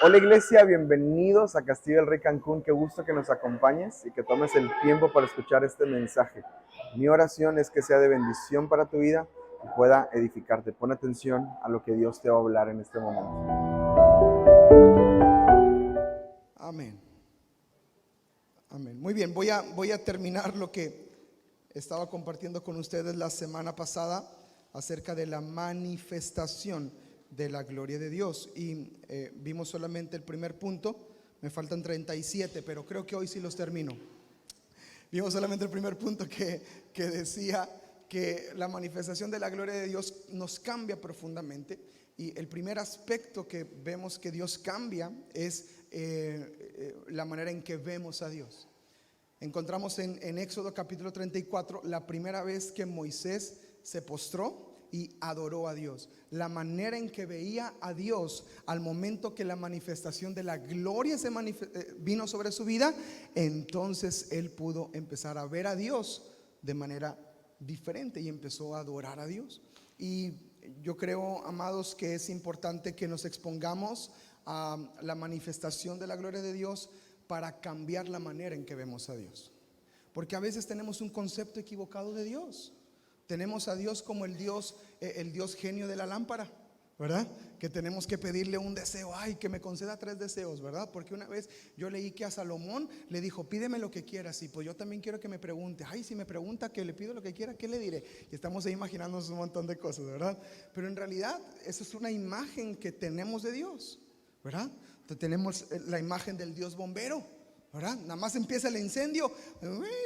Hola iglesia, bienvenidos a Castillo del Rey Cancún. Qué gusto que nos acompañes y que tomes el tiempo para escuchar este mensaje. Mi oración es que sea de bendición para tu vida y pueda edificarte. Pon atención a lo que Dios te va a hablar en este momento. Amén. Amén. Muy bien, voy a terminar lo que estaba compartiendo con ustedes la semana pasada acerca de la manifestación de la gloria de Dios. Y vimos solamente el primer punto, me faltan 37, pero creo que hoy sí los termino. Vimos solamente el primer punto que decía que la manifestación de la gloria de Dios nos cambia profundamente. Y el primer aspecto que vemos que Dios cambia es la manera en que vemos a Dios. Encontramos en Éxodo capítulo 34 la primera vez que Moisés se postró y adoró a Dios. La manera en que veía a Dios al momento que la manifestación de la gloria vino sobre su vida, entonces él pudo empezar a ver a Dios de manera diferente y empezó a adorar a Dios. Y yo creo, amados, que es importante que nos expongamos a la manifestación de la gloria de Dios para cambiar la manera en que vemos a Dios. Porque a veces tenemos un concepto equivocado de Dios. Tenemos a Dios como el Dios genio de la lámpara, ¿verdad? Que tenemos que pedirle un deseo, ay, que me conceda 3 deseos, ¿verdad? Porque una vez yo leí que a Salomón le dijo, pídeme lo que quieras. Y pues yo también quiero que me pregunte, ay, si me pregunta que le pido lo que quiera, ¿qué le diré? Y estamos ahí imaginándonos un montón de cosas, ¿verdad? Pero en realidad eso es una imagen que tenemos de Dios, ¿verdad? Entonces tenemos la imagen del Dios bombero, ¿verdad? Nada más empieza el incendio,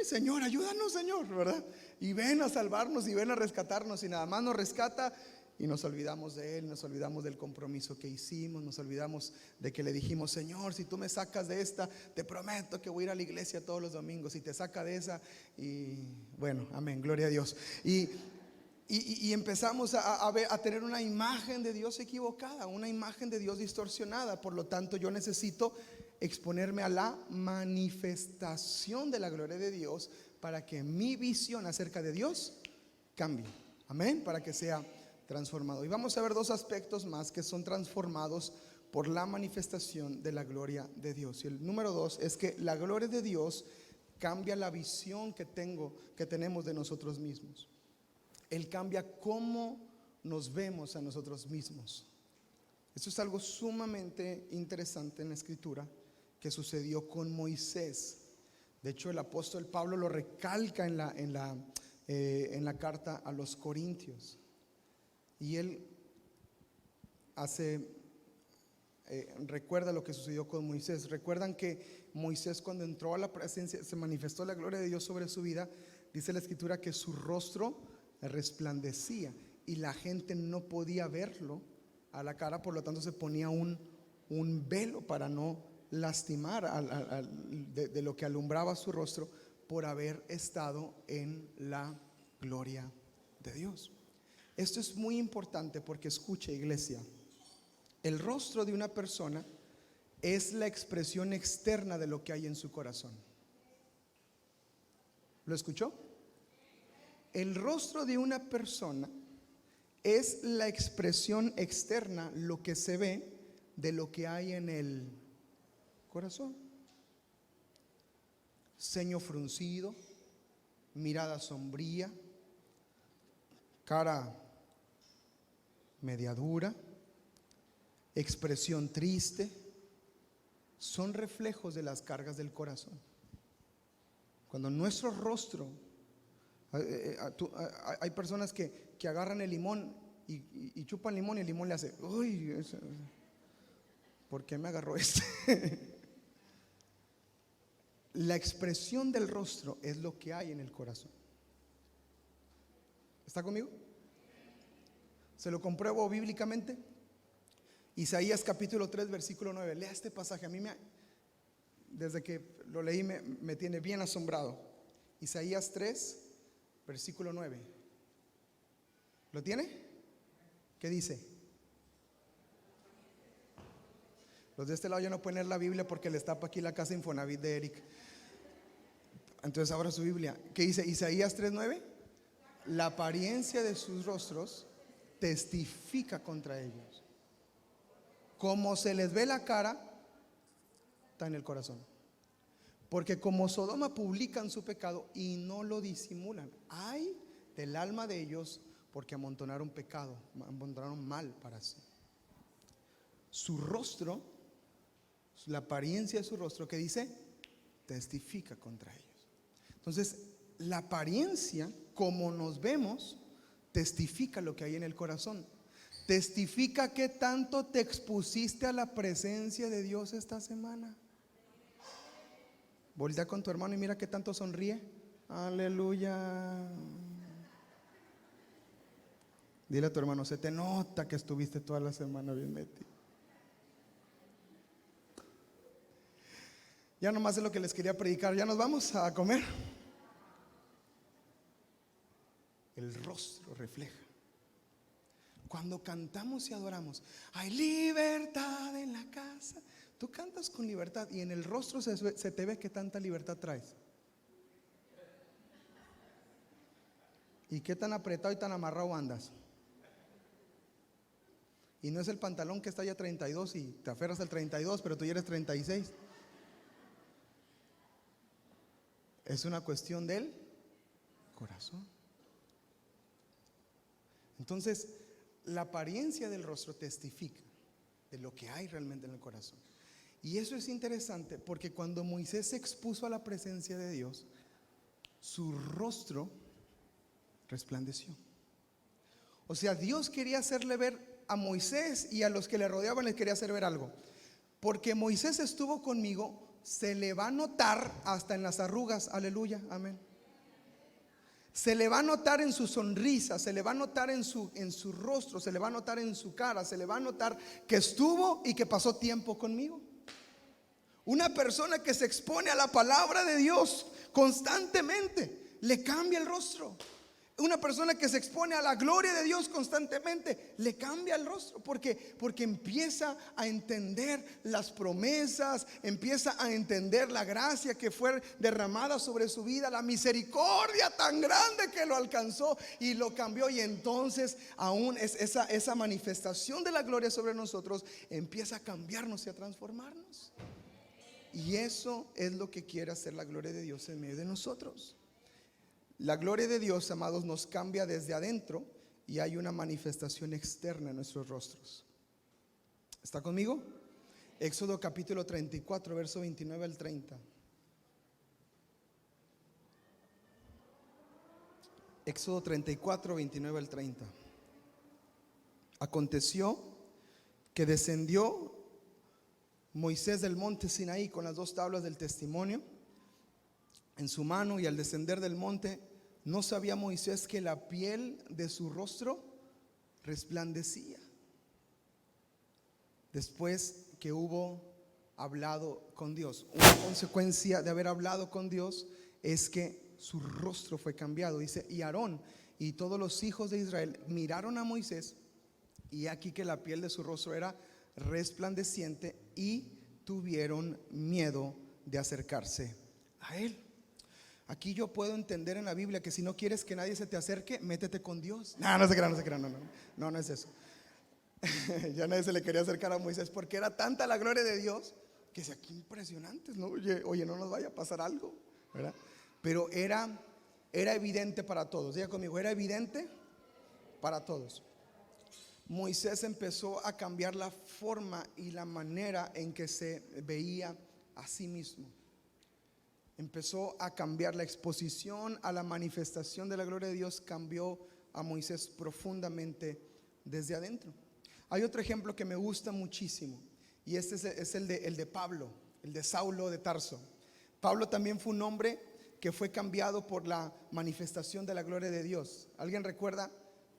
Señor, ayúdanos, Señor, ¿verdad? Y ven a salvarnos y ven a rescatarnos, y nada más nos rescata y nos olvidamos de Él, nos olvidamos del compromiso que hicimos, nos olvidamos de que le dijimos, Señor, si tú me sacas de esta, te prometo que voy a ir a la iglesia todos los domingos. Y te saca de esa y bueno, amén, gloria a Dios. Y empezamos a tener una imagen de Dios equivocada, una imagen de Dios distorsionada. Por lo tanto, yo necesito exponerme a la manifestación de la gloria de Dios para que mi visión acerca de Dios cambie. Amén, para que sea transformado. Y vamos a ver 2 aspectos más que son transformados por la manifestación de la gloria de Dios. Y el número 2 es que la gloria de Dios cambia la visión que tenemos de nosotros mismos. Él cambia cómo nos vemos a nosotros mismos. Esto es algo sumamente interesante en la Escritura que sucedió con Moisés. De hecho, el apóstol Pablo lo recalca en la carta a los Corintios. Y él recuerda lo que sucedió con Moisés. Recuerdan que Moisés, cuando entró a la presencia, se manifestó la gloria de Dios sobre su vida. Dice la Escritura que su rostro resplandecía y la gente no podía verlo a la cara, por lo tanto se ponía un velo para no lastimar de lo que alumbraba su rostro, por haber estado en la gloria de Dios. Esto es muy importante porque, escuche, iglesia, el rostro de una persona es la expresión externa de lo que hay en su corazón. ¿Lo escuchó? El rostro de una persona es la expresión externa, lo que se ve de lo que hay en el corazón. Ceño fruncido, mirada sombría, cara media dura, expresión triste, son reflejos de las cargas del corazón. Cuando nuestro rostro, hay personas que agarran el limón y chupan limón y el limón le hace, uy, ¿por qué me agarró este? La expresión del rostro es lo que hay en el corazón. ¿Está conmigo? Se lo compruebo bíblicamente. Isaías capítulo 3 versículo 9. Lea este pasaje. A mí desde que lo leí me tiene bien asombrado. Isaías 3 versículo 9. ¿Lo tiene? ¿Qué dice? Los de este lado ya no pueden leer la Biblia porque les tapa aquí la casa Infonavit de Eric. Entonces abra su Biblia. ¿Qué dice Isaías 3:9? La apariencia de sus rostros testifica contra ellos. como se les ve la cara, está en el corazón. Porque como Sodoma publican su pecado y no lo disimulan, ay del alma de ellos, porque amontonaron pecado, amontonaron mal para sí. Su rostro, la apariencia de su rostro, ¿qué dice? Testifica contra ellos. Entonces, la apariencia, como nos vemos, testifica lo que hay en el corazón. Testifica qué tanto te expusiste a la presencia de Dios esta semana. Voltea con tu hermano y mira qué tanto sonríe. Aleluya. Dile a tu hermano, se te nota que estuviste toda la semana bien metido. Ya nomás es lo que les quería predicar. Ya nos vamos a comer. El rostro refleja. Cuando cantamos y adoramos, hay libertad en la casa. Tú cantas con libertad y en el rostro se te ve que tanta libertad traes. ¿Y qué tan apretado y tan amarrado andas? Y no es el pantalón que está ya 32 y te aferras al 32, pero tú ya eres 36. Es una cuestión del corazón. Entonces, la apariencia del rostro testifica de lo que hay realmente en el corazón. Y eso es interesante porque cuando Moisés se expuso a la presencia de Dios, su rostro resplandeció. O sea, Dios quería hacerle ver a Moisés y a los que le rodeaban, les quería hacer ver algo. Porque Moisés estuvo conmigo, se le va a notar hasta en las arrugas. Aleluya, amén. Se le va a notar en su sonrisa, se le va a notar en su rostro, se le va a notar en su cara, se le va a notar que estuvo y que pasó tiempo conmigo. Una persona que se expone a la palabra de Dios constantemente, le cambia el rostro. Una persona que se expone a la gloria de Dios constantemente, le cambia el rostro. Porque empieza a entender las promesas, empieza a entender la gracia que fue derramada sobre su vida, la misericordia tan grande que lo alcanzó y lo cambió. Y entonces aún esa manifestación de la gloria sobre nosotros empieza a cambiarnos y a transformarnos. Y eso es lo que quiere hacer la gloria de Dios en medio de nosotros. La gloria de Dios, amados, nos cambia desde adentro y hay una manifestación externa en nuestros rostros. ¿Está conmigo? Éxodo capítulo 34, verso 29 al 30. Éxodo 34, 29 al 30. Aconteció que descendió Moisés del monte Sinaí con las 2 tablas del testimonio en su mano, y al descender del monte no sabía Moisés que la piel de su rostro resplandecía. Después que hubo hablado con Dios, una consecuencia de haber hablado con Dios es que su rostro fue cambiado. Dice, y Aarón y todos los hijos de Israel miraron a Moisés, y aquí que la piel de su rostro era resplandeciente, y tuvieron miedo de acercarse a él. Aquí yo puedo entender en la Biblia que si no quieres que nadie se te acerque, métete con Dios. No se crean, no es eso. Ya nadie se le quería acercar a Moisés porque era tanta la gloria de Dios que decía, qué impresionantes, ¿no? Oye, no nos vaya a pasar algo, ¿verdad? Pero era evidente para todos. Diga conmigo, era evidente para todos. Moisés empezó a cambiar la forma y la manera en que se veía a sí mismo. Empezó a cambiar la exposición a la manifestación de la gloria de Dios, cambió a Moisés profundamente desde adentro. Hay otro ejemplo que me gusta muchísimo, y este es el de Pablo, el de Saulo de Tarso. Pablo también fue un hombre que fue cambiado por la manifestación de la gloria de Dios. ¿Alguien recuerda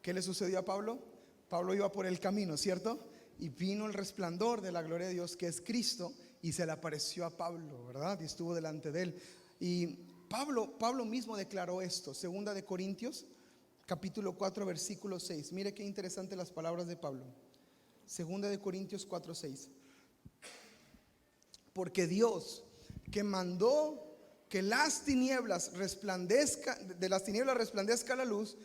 qué le sucedió a Pablo? Pablo iba por el camino, ¿cierto? Y vino el resplandor de la gloria de Dios, que es Cristo, y se le apareció a Pablo, ¿verdad? Y estuvo delante de él. Y Pablo mismo declaró esto, 2 de Corintios, capítulo 4, versículo 6. Mire qué interesante las palabras de Pablo. 2 de Corintios 4, 6. Porque Dios, que mandó que las tinieblas resplandezca, de las tinieblas resplandezca la luz,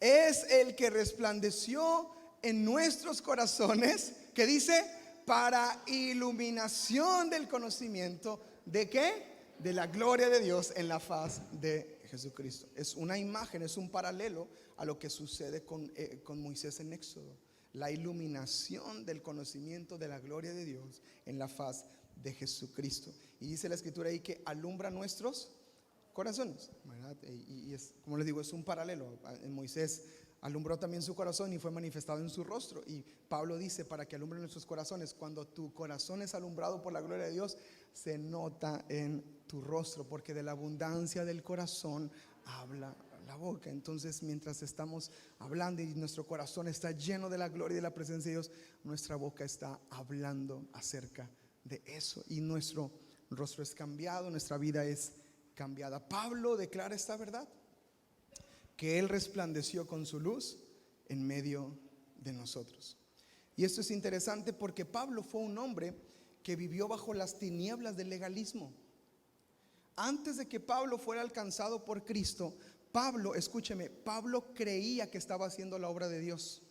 es el que resplandeció en nuestros corazones, que dice, para iluminación del conocimiento ¿de qué? De la gloria de Dios en la faz de Jesucristo. Es una imagen, es un paralelo a lo que sucede con Moisés en Éxodo. La iluminación del conocimiento de la gloria de Dios en la faz de Jesucristo. Y dice la escritura ahí que alumbra nuestros corazones, ¿verdad? Y es, como les digo, es un paralelo. En Moisés alumbró también su corazón y fue manifestado en su rostro. Y Pablo dice, para que alumbre nuestros corazones, cuando tu corazón es alumbrado por la gloria de Dios, se nota en tu rostro, porque de la abundancia del corazón habla la boca. Entonces, mientras estamos hablando y nuestro corazón está lleno de la gloria y de la presencia de Dios, nuestra boca está hablando acerca de eso, y nuestro rostro es cambiado, nuestra vida es cambiada. Pablo declara esta verdad, que Él resplandeció con su luz en medio de nosotros. Y esto es interesante porque Pablo fue un hombre que vivió bajo las tinieblas del legalismo. Antes de que Pablo fuera alcanzado por Cristo, Pablo, escúcheme, Pablo creía que estaba haciendo la obra de Dios.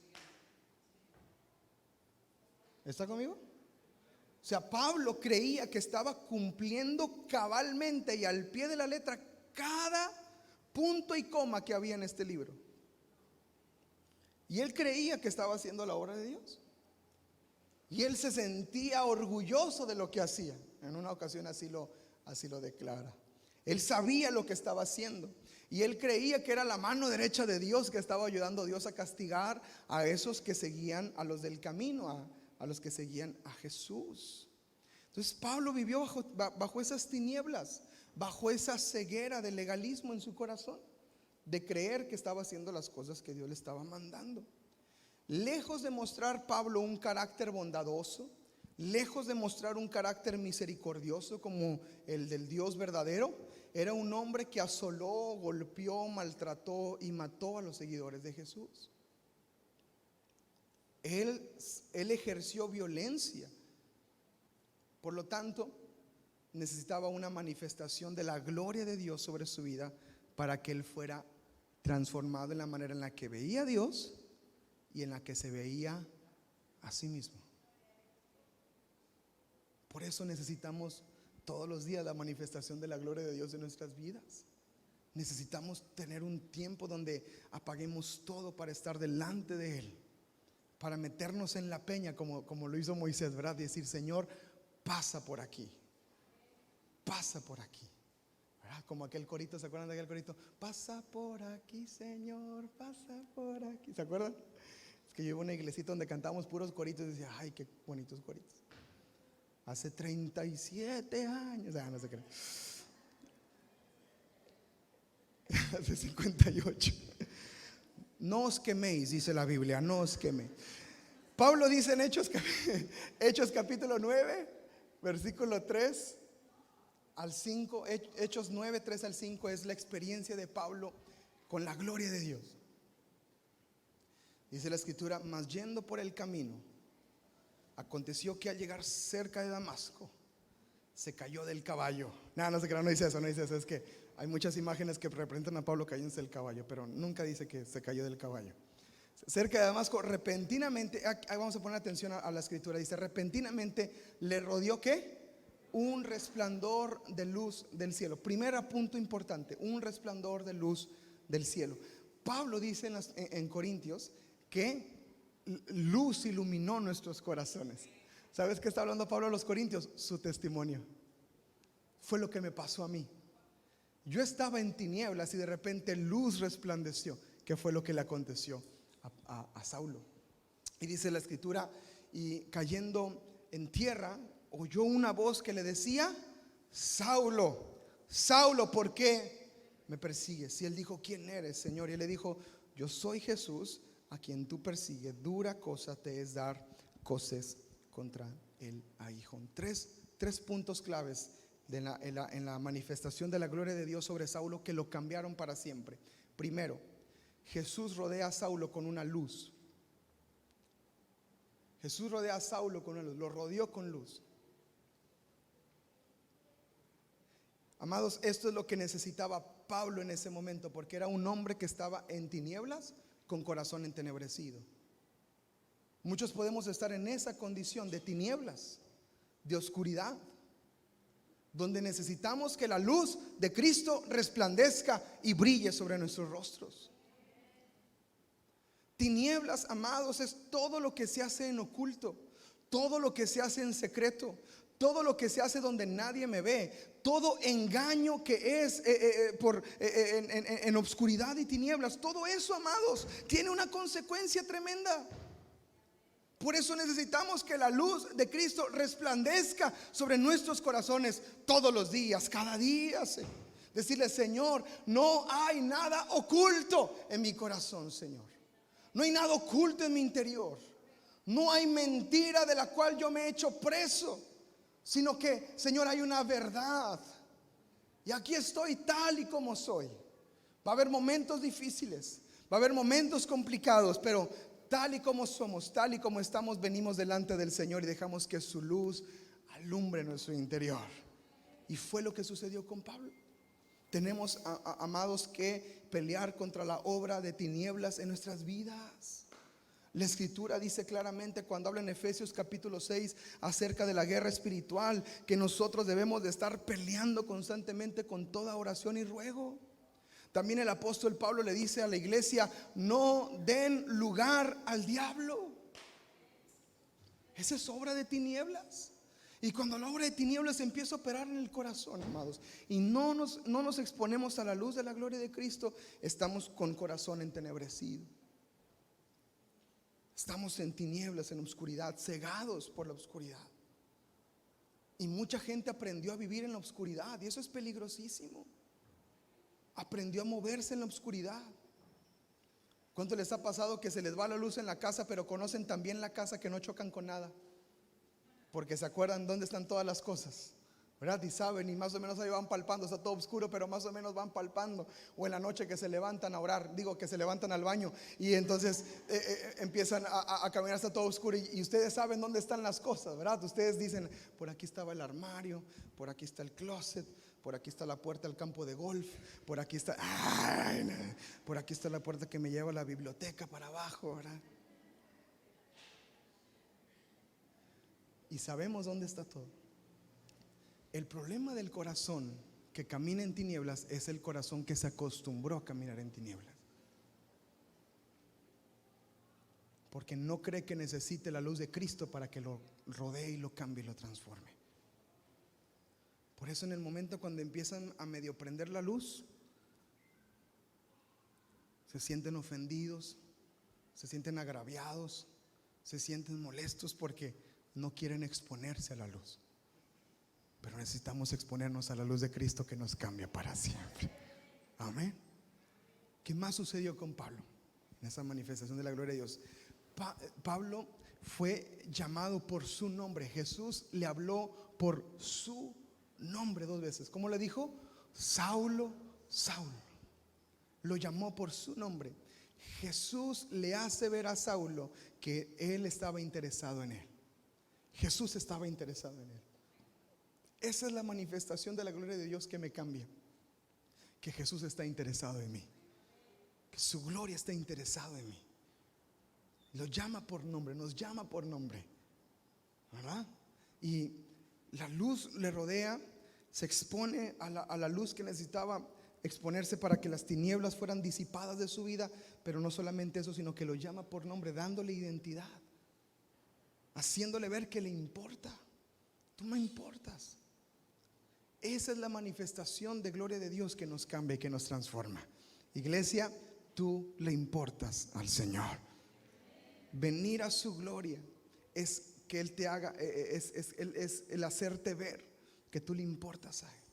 ¿Está conmigo? O sea, Pablo creía que estaba cumpliendo cabalmente y al pie de la letra cada punto y coma que había en este libro. Y él creía que estaba haciendo la obra de Dios. Y él se sentía orgulloso de lo que hacía. En una ocasión así lo declara. Él sabía lo que estaba haciendo. Y él creía que era la mano derecha de Dios que estaba ayudando a Dios a castigar a esos que seguían a los del camino, a los que seguían a Jesús. Entonces Pablo vivió bajo esas tinieblas, bajo esa ceguera del legalismo en su corazón, de creer que estaba haciendo las cosas que Dios le estaba mandando. Lejos de mostrar Pablo un carácter bondadoso, lejos de mostrar un carácter misericordioso como el del Dios verdadero, era un hombre que asoló, golpeó, maltrató y mató a los seguidores de Jesús. Él ejerció violencia. Por lo tanto, necesitaba una manifestación de la gloria de Dios sobre su vida para que él fuera transformado en la manera en la que veía a Dios y en la que se veía a sí mismo. Por eso necesitamos todos los días la manifestación de la gloria de Dios en nuestras vidas. Necesitamos tener un tiempo donde apaguemos todo para estar delante de Él, para meternos en la peña como lo hizo Moisés, ¿verdad? Y decir, Señor, pasa por aquí, pasa por aquí, ¿verdad? Como aquel corito, ¿se acuerdan de aquel corito? Pasa por aquí, Señor, pasa por aquí. ¿Se acuerdan? Es que yo iba a una iglesita donde cantamos puros coritos y decía, ay, qué bonitos coritos. Hace 37 años, no se creen. Hace 58. No os queméis, dice la Biblia, no os queméis. Pablo dice en Hechos capítulo 9, versículo 3 al 5, Hechos 9, 3 al 5 es la experiencia de Pablo con la gloria de Dios. Dice la escritura, mas yendo por el camino, aconteció que al llegar cerca de Damasco, se cayó del caballo. No se crean, no dice eso, es que hay muchas imágenes que representan a Pablo cayéndose del caballo, pero nunca dice que se cayó del caballo. Cerca de Damasco, repentinamente, ahí vamos a poner atención a la escritura, dice, repentinamente le rodeó ¿qué? Un resplandor de luz del cielo. Primer punto importante, un resplandor de luz del cielo. Pablo dice en Corintios que luz iluminó nuestros corazones. ¿Sabes qué está hablando Pablo a los Corintios? Su testimonio. Fue lo que me pasó a mí. Yo estaba en tinieblas y de repente luz resplandeció, que fue lo que le aconteció a Saulo. Y dice la escritura, y cayendo en tierra, oyó una voz que le decía, Saulo, Saulo, ¿por qué me persigues? Y él dijo, ¿quién eres, Señor? Y él le dijo, yo soy Jesús, a quien tú persigues. Dura cosa te es dar coces contra el aguijón. Tres puntos claves en la manifestación de la gloria de Dios sobre Saulo que lo cambiaron para siempre. Primero, Jesús rodea a Saulo con una luz. Jesús rodea a Saulo con una luz, lo rodeó con luz. Amados, esto es lo que necesitaba Pablo en ese momento, porque era un hombre que estaba en tinieblas con corazón entenebrecido. Muchos podemos estar en esa condición de tinieblas, de oscuridad, donde necesitamos que la luz de Cristo resplandezca y brille sobre nuestros rostros. Tinieblas, amados, es todo lo que se hace en oculto, todo lo que se hace en secreto, todo lo que se hace donde nadie me ve, todo engaño que es en obscuridad y tinieblas. Todo eso, amados, tiene una consecuencia tremenda. Por eso necesitamos que la luz de Cristo resplandezca sobre nuestros corazones todos los días, cada día. Decirle: Señor, no hay nada oculto en mi corazón, Señor. No hay nada oculto en mi interior. No hay mentira de la cual yo me he hecho preso, sino que, Señor, hay una verdad. Y aquí estoy tal y como soy. Va a haber momentos difíciles, va a haber momentos complicados, pero tal y como somos, tal y como estamos, venimos delante del Señor y dejamos que su luz alumbre nuestro interior. Y fue lo que sucedió con Pablo. Tenemos, amados, que pelear contra la obra de tinieblas en nuestras vidas. La escritura dice claramente, cuando habla en Efesios capítulo 6 acerca de la guerra espiritual, que nosotros debemos de estar peleando constantemente con toda oración y ruego. También el apóstol Pablo le dice a la iglesia: no den lugar al diablo. Esa es obra de tinieblas. Y cuando la obra de tinieblas empieza a operar en el corazón, amados, y no nos exponemos a la luz de la gloria de Cristo, estamos con corazón entenebrecido. Estamos en tinieblas, en oscuridad, cegados por la oscuridad. Y mucha gente aprendió a vivir en la oscuridad, y eso es peligrosísimo. Aprendió a moverse en la oscuridad. ¿Cuánto les ha pasado que se les va la luz en la casa, pero conocen también la casa que no chocan con nada? Porque se acuerdan dónde están todas las cosas, ¿verdad? Y saben, y más o menos ahí van palpando. Está todo oscuro, pero más o menos van palpando. O en la noche que se levantan a orar, que se levantan al baño, y entonces empiezan a caminar, está todo oscuro, y ustedes saben dónde están las cosas, ¿verdad? Ustedes dicen: por aquí estaba el armario, por aquí está el closet, por aquí está la puerta al campo de golf, por aquí está, por aquí está la puerta que me lleva a la biblioteca para abajo, ¿verdad? Y sabemos dónde está todo. El problema del corazón que camina en tinieblas es el corazón que se acostumbró a caminar en tinieblas, porque no cree que necesite la luz de Cristo para que lo rodee y lo cambie y lo transforme. Por eso, en el momento cuando empiezan a medio prender la luz, se sienten ofendidos, se sienten agraviados, se sienten molestos porque no quieren exponerse a la luz. Pero necesitamos exponernos a la luz de Cristo, que nos cambia para siempre. Amén. ¿Qué más sucedió con Pablo en esa manifestación de la gloria de Dios? Pablo fue llamado por su nombre. Jesús le habló por su nombre 2 veces. ¿Cómo le dijo? Saulo, Saulo. Lo llamó por su nombre. Jesús le hace ver a Saulo que él estaba interesado en él. Jesús estaba interesado en él. Esa es la manifestación de la gloria de Dios que me cambia. Que Jesús está interesado en mí, que su gloria está interesado en mí. Lo llama por nombre, nos llama por nombre, ¿verdad? Y la luz le rodea, se expone a la luz que necesitaba exponerse para que las tinieblas fueran disipadas de su vida. Pero no solamente eso, sino que lo llama por nombre, dándole identidad, haciéndole ver que le importa. Tú me importas. Esa es la manifestación de gloria de Dios que nos cambia y que nos transforma. Iglesia, tú le importas al Señor. Venir a su gloria es que Él te haga, es el hacerte ver que tú le importas a Él.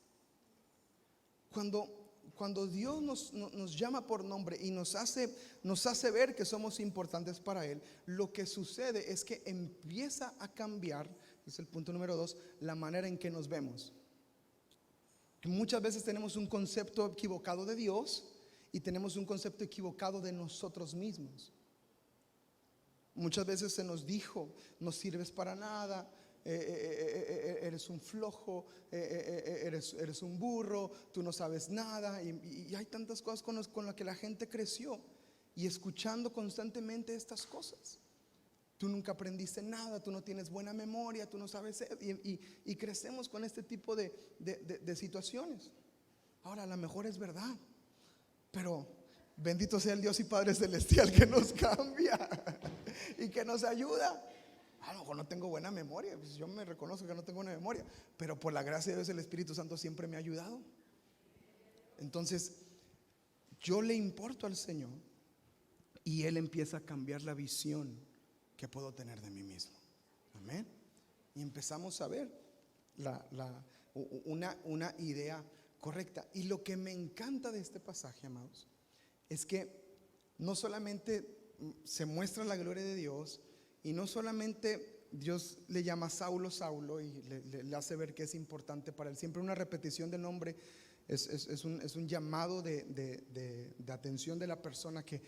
Cuando Dios nos llama por nombre y nos hace ver que somos importantes para Él, lo que sucede es que empieza a cambiar, es el punto número 2, la manera en que nos vemos. Muchas veces tenemos un concepto equivocado de Dios y tenemos un concepto equivocado de nosotros mismos. Muchas veces se nos dijo: no sirves para nada, eres un flojo, eres un burro, tú no sabes nada. Y hay tantas cosas con las que la gente creció, y escuchando constantemente estas cosas. tú nunca aprendiste nada, tú no tienes buena memoria, tú no sabes, y crecemos con este tipo de situaciones. Ahora, a lo mejor es verdad, pero bendito sea el Dios y Padre Celestial que nos cambia y que nos ayuda. A lo mejor no tengo buena memoria, pues yo me reconozco que no tengo buena memoria, pero por la gracia de Dios el Espíritu Santo siempre me ha ayudado. Entonces yo le importo al Señor y Él empieza a cambiar la visión que puedo tener de mí mismo. Amén. Y empezamos a ver una idea correcta. Y lo que me encanta de este pasaje, amados, es que no solamente se muestra la gloria de Dios, y no solamente Dios le llama Saulo, Saulo, y le hace ver que es importante para él. Siempre una repetición de nombre es un llamado de atención de la persona que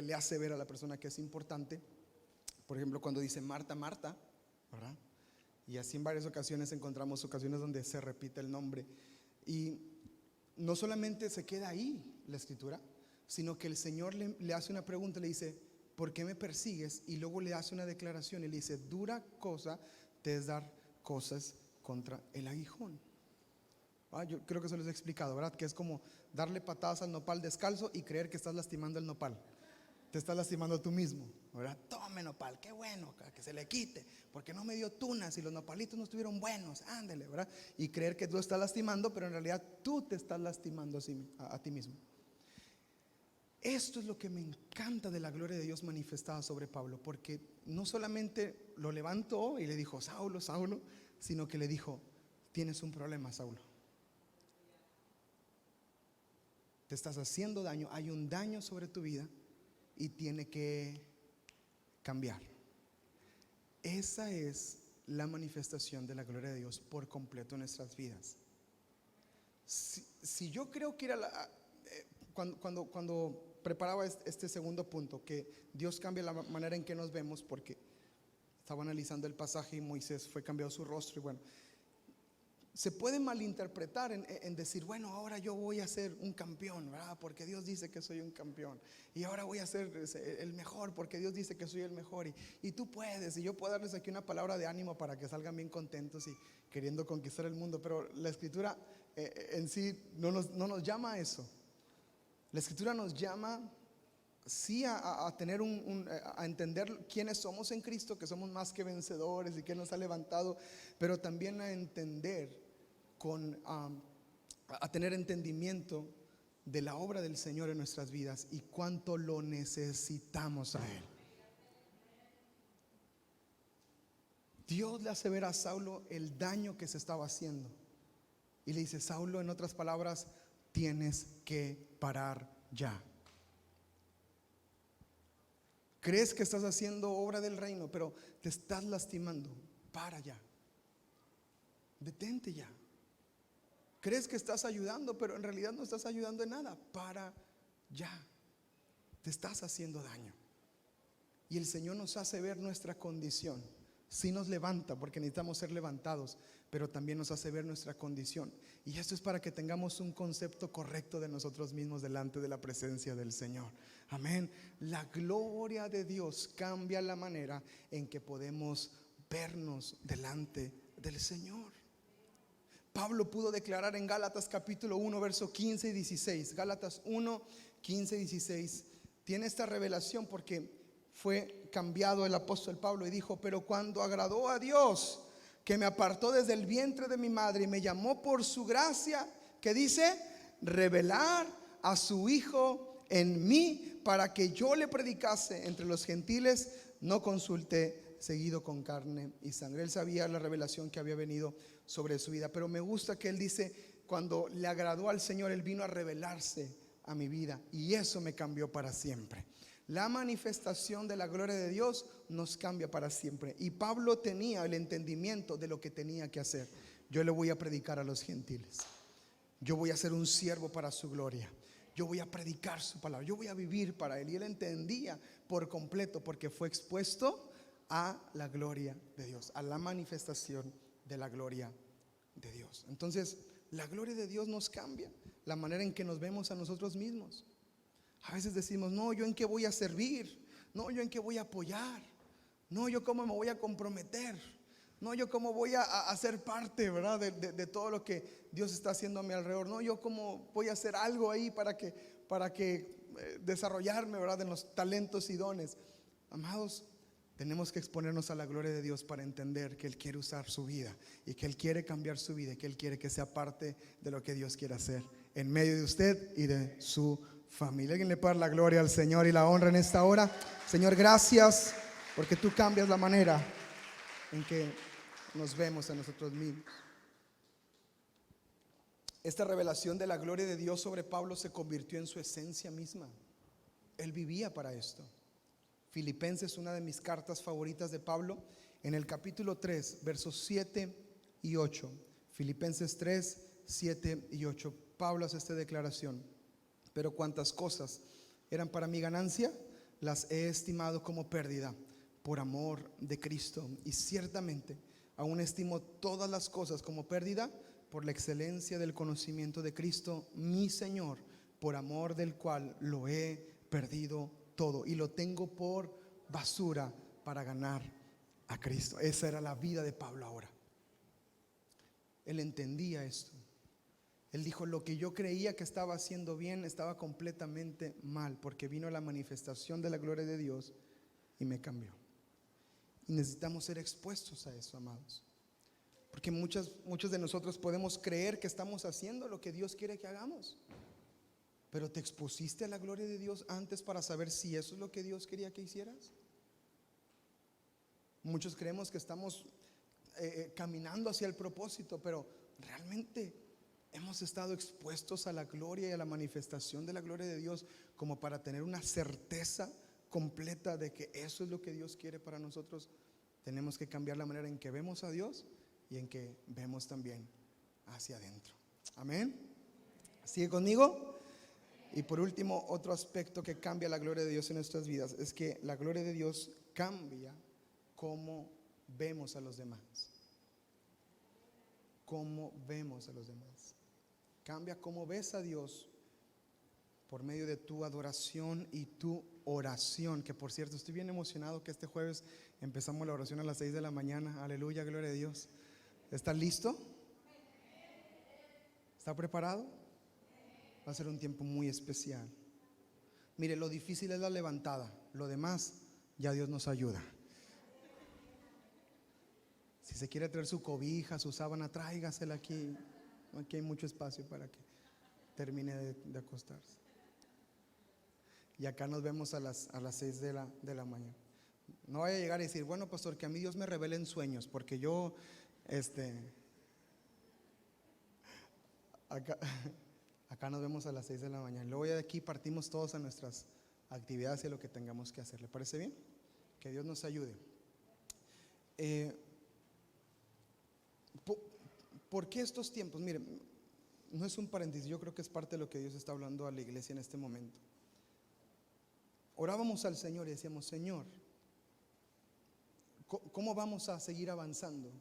le hace ver a la persona que es importante. Por ejemplo, cuando dice Marta, Marta, ¿verdad? Y así en varias ocasiones encontramos ocasiones donde se repite el nombre. Y no solamente se queda ahí la escritura, sino que el Señor le hace una pregunta, le dice: ¿por qué me persigues? Y luego le hace una declaración y le dice: dura cosa te es dar cosas contra el aguijón. Yo creo que eso les he explicado, ¿verdad? Que es como darle patadas al nopal descalzo y creer que estás lastimando el nopal. Te estás lastimando tú mismo, ¿verdad? Tome nopal, qué bueno, que se le quite, porque no me dio tunas y los nopalitos no estuvieron buenos, ándele, ¿verdad? Y creer que tú estás lastimando, pero en realidad tú te estás lastimando a ti mismo. Esto es lo que me encanta de la gloria de Dios manifestada sobre Pablo, porque no solamente lo levantó y le dijo: Saulo, Saulo, sino que le dijo: tienes un problema, Saulo. Te estás haciendo daño, hay un daño sobre tu vida y tiene que cambiar. Esa es la manifestación de la gloria de Dios por completo en nuestras vidas. Si yo creo que cuando preparaba este segundo punto, que Dios cambia la manera en que nos vemos, porque estaba analizando el pasaje y Moisés fue cambiado su rostro, y bueno, se puede malinterpretar en decir: bueno, ahora yo voy a ser un campeón, ¿verdad? Porque Dios dice que soy un campeón, y ahora voy a ser el mejor porque Dios dice que soy el mejor, y tú puedes, y yo puedo darles aquí una palabra de ánimo para que salgan bien contentos y queriendo conquistar el mundo. Pero la escritura en sí no nos llama a eso. La escritura nos llama sí a tener a entender quiénes somos en Cristo, que somos más que vencedores y que nos ha levantado, pero también a entender a tener entendimiento de la obra del Señor en nuestras vidas y cuánto lo necesitamos a Él. Dios le hace ver a Saulo el daño que se estaba haciendo y le dice: Saulo, en otras palabras, tienes que parar ya. Crees que estás haciendo obra del reino, pero te estás lastimando. Para ya. Detente ya. Crees que estás ayudando, pero en realidad no estás ayudando en nada. Para ya. Te estás haciendo daño. Y el Señor nos hace ver nuestra condición. Sí nos levanta porque necesitamos ser levantados, pero también nos hace ver nuestra condición. Y esto es para que tengamos un concepto correcto de nosotros mismos delante de la presencia del Señor. Amén. La gloria de Dios cambia la manera en que podemos vernos delante del Señor. Pablo pudo declarar en Gálatas capítulo 1 verso 15 y 16. Gálatas 1, 15 y 16. Tiene esta revelación porque fue cambiado el apóstol Pablo y dijo: pero cuando agradó a Dios, que me apartó desde el vientre de mi madre y me llamó por su gracia, que dice, revelar a su Hijo en mí para que yo le predicase entre los gentiles, no consulté seguido con carne y sangre. Él sabía la revelación que había venido sobre su vida, pero me gusta que él dice: cuando le agradó al Señor, él vino a revelarse a mi vida y eso me cambió para siempre. La manifestación de la gloria de Dios nos cambia para siempre. Y Pablo tenía el entendimiento de lo que tenía que hacer. Yo le voy a predicar a los gentiles. Yo voy a ser un siervo para su gloria. Yo voy a predicar su palabra. Yo voy a vivir para Él. Y él entendía por completo porque fue expuesto a la gloria de Dios, a la manifestación de la gloria de Dios. Entonces, la gloria de Dios nos cambia la manera en que nos vemos a nosotros mismos. A veces decimos: no, ¿yo en qué voy a servir? No, ¿yo en qué voy a apoyar? No, yo cómo me voy a comprometer. No, yo cómo voy a ser parte, ¿verdad? De todo lo que Dios está haciendo a mi alrededor. No, yo cómo voy a hacer algo ahí para que desarrollarme, ¿verdad? En los talentos y dones. Amados, tenemos que exponernos a la gloria de Dios para entender que Él quiere usar su vida y que Él quiere cambiar su vida y que Él quiere que sea parte de lo que Dios quiere hacer en medio de usted y de su familia. Alguien le puede dar la gloria al Señor y la honra en esta hora. Señor, gracias porque tú cambias la manera en que nos vemos a nosotros mismos. Esta revelación de la gloria de Dios sobre Pablo se convirtió en su esencia misma. Él vivía para esto. Filipenses, una de mis cartas favoritas de Pablo, en el capítulo 3, versos 7 y 8. Filipenses 3, 7 y 8. Pablo hace esta declaración: pero cuantas cosas eran para mi ganancia, las he estimado como pérdida por amor de Cristo. Y ciertamente aún estimo todas las cosas como pérdida por la excelencia del conocimiento de Cristo, mi Señor, por amor del cual lo he perdido todo y lo tengo por basura para ganar a Cristo. Esa era la vida de Pablo ahora. Él entendía esto. Él dijo: lo que yo creía que estaba haciendo bien estaba completamente mal, porque vino la manifestación de la gloria de Dios y me cambió. Y necesitamos ser expuestos a eso, amados, porque muchos de nosotros podemos creer que estamos haciendo lo que Dios quiere que hagamos, pero ¿te expusiste a la gloria de Dios antes para saber si eso es lo que Dios quería que hicieras? Muchos creemos que estamos caminando hacia el propósito, pero realmente hemos estado expuestos a la gloria y a la manifestación de la gloria de Dios como para tener una certeza completa de que eso es lo que Dios quiere para nosotros. Tenemos que cambiar la manera en que vemos a Dios y en que vemos también hacia adentro. Amén. ¿Sigue conmigo? Y por último, otro aspecto que cambia la gloria de Dios en nuestras vidas es que la gloria de Dios cambia cómo vemos a los demás. Cómo vemos a los demás. Cambia cómo ves a Dios por medio de tu adoración y tu oración. Que por cierto, estoy bien emocionado que este jueves empezamos la oración a las 6 de la mañana. Aleluya, gloria a Dios. ¿Está listo? ¿Está preparado? Va a ser un tiempo muy especial. Mire, lo difícil es la levantada. Lo demás, ya Dios nos ayuda. Si se quiere traer su cobija, su sábana, tráigasela aquí. Aquí hay mucho espacio para que termine de acostarse. Y acá nos vemos a las 6 de la mañana. No vaya a llegar y decir: bueno, pastor, que a mí Dios me revele en sueños, porque yo acá nos vemos a las 6 de la mañana. Luego ya de aquí partimos todos a nuestras actividades y a lo que tengamos que hacer. ¿Le parece bien? Que Dios nos ayude. ¿Por qué estos tiempos? Miren, no es un paréntesis, yo creo que es parte de lo que Dios está hablando a la iglesia en este momento. Orábamos al Señor y decíamos: Señor, ¿cómo vamos a seguir avanzando?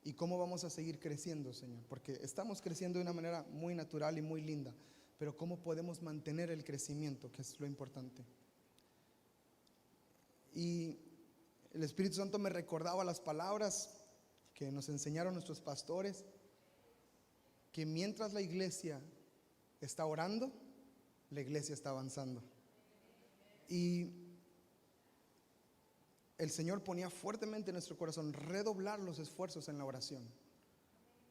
¿Y cómo vamos a seguir creciendo, Señor? Porque estamos creciendo de una manera muy natural y muy linda, pero ¿cómo podemos mantener el crecimiento? Que es lo importante. Y el Espíritu Santo me recordaba las palabras que nos enseñaron nuestros pastores, que mientras la iglesia está orando, la iglesia está avanzando. Y el Señor ponía fuertemente en nuestro corazón redoblar los esfuerzos en la oración,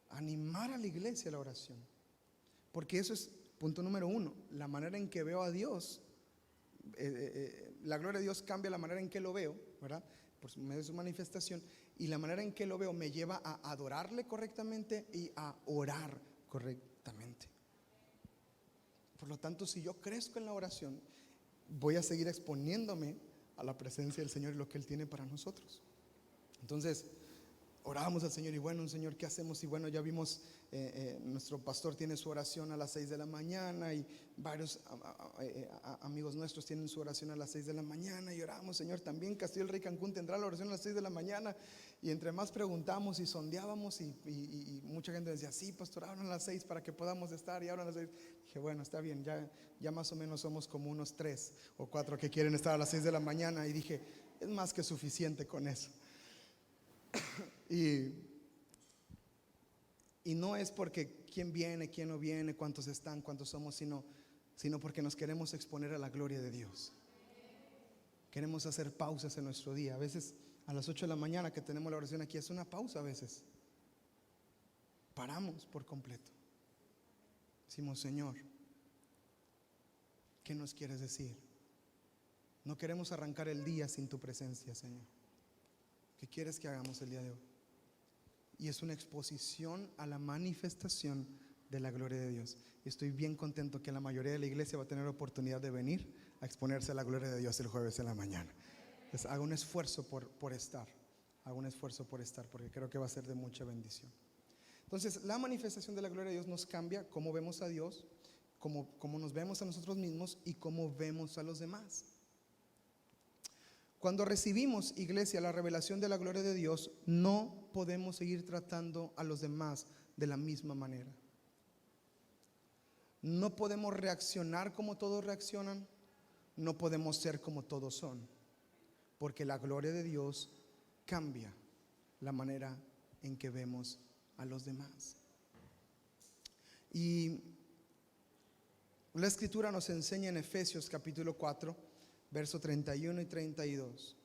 animar a la iglesia a la oración, porque eso es punto número uno. La manera en que veo a Dios, la gloria de Dios cambia la manera en que lo veo, ¿verdad? Por medio de su manifestación, y la manera en que lo veo me lleva a adorarle correctamente y a orar correctamente. Por lo tanto, si yo crezco en la oración, voy a seguir exponiéndome a la presencia del Señor y lo que Él tiene para nosotros. Entonces, orábamos al Señor y bueno, Señor, ¿qué hacemos? Y bueno, ya vimos, nuestro pastor tiene su oración a las 6 de la mañana y varios amigos nuestros tienen su oración a las 6 de la mañana y oramos: Señor, también Castillo del Rey Cancún tendrá la oración a las 6 de la mañana. Y entre más preguntamos y sondeábamos y mucha gente decía: sí, pastor, abran a las 6 para que podamos estar, y abran a las 6. Dije: bueno, está bien, ya más o menos somos como unos 3 o 4 que quieren estar a las 6 de la mañana. Y dije: es más que suficiente con eso. Y no es porque quién viene, quién no viene, cuántos están, cuántos somos, sino porque nos queremos exponer a la gloria de Dios. Queremos hacer pausas en nuestro día. A veces a las 8 de la mañana que tenemos la oración aquí es una pausa a veces. Paramos por completo. Decimos, Señor, ¿qué nos quieres decir? No queremos arrancar el día sin tu presencia, Señor. ¿Qué quieres que hagamos el día de hoy? Y es una exposición a la manifestación de la gloria de Dios. Y estoy bien contento que la mayoría de la iglesia va a tener oportunidad de venir a exponerse a la gloria de Dios el jueves en la mañana. Entonces, hago un esfuerzo por estar. Hago un esfuerzo por estar, porque creo que va a ser de mucha bendición. Entonces, la manifestación de la gloria de Dios nos cambia cómo vemos a Dios, cómo nos vemos a nosotros mismos y cómo vemos a los demás. Cuando recibimos, iglesia, la revelación de la gloria de Dios, no podemos seguir tratando a los demás de la misma manera. No podemos reaccionar como todos reaccionan, no podemos ser como todos son, porque la gloria de Dios cambia la manera en que vemos a los demás. Y la escritura nos enseña en Efesios capítulo 4, verso 31 y 32.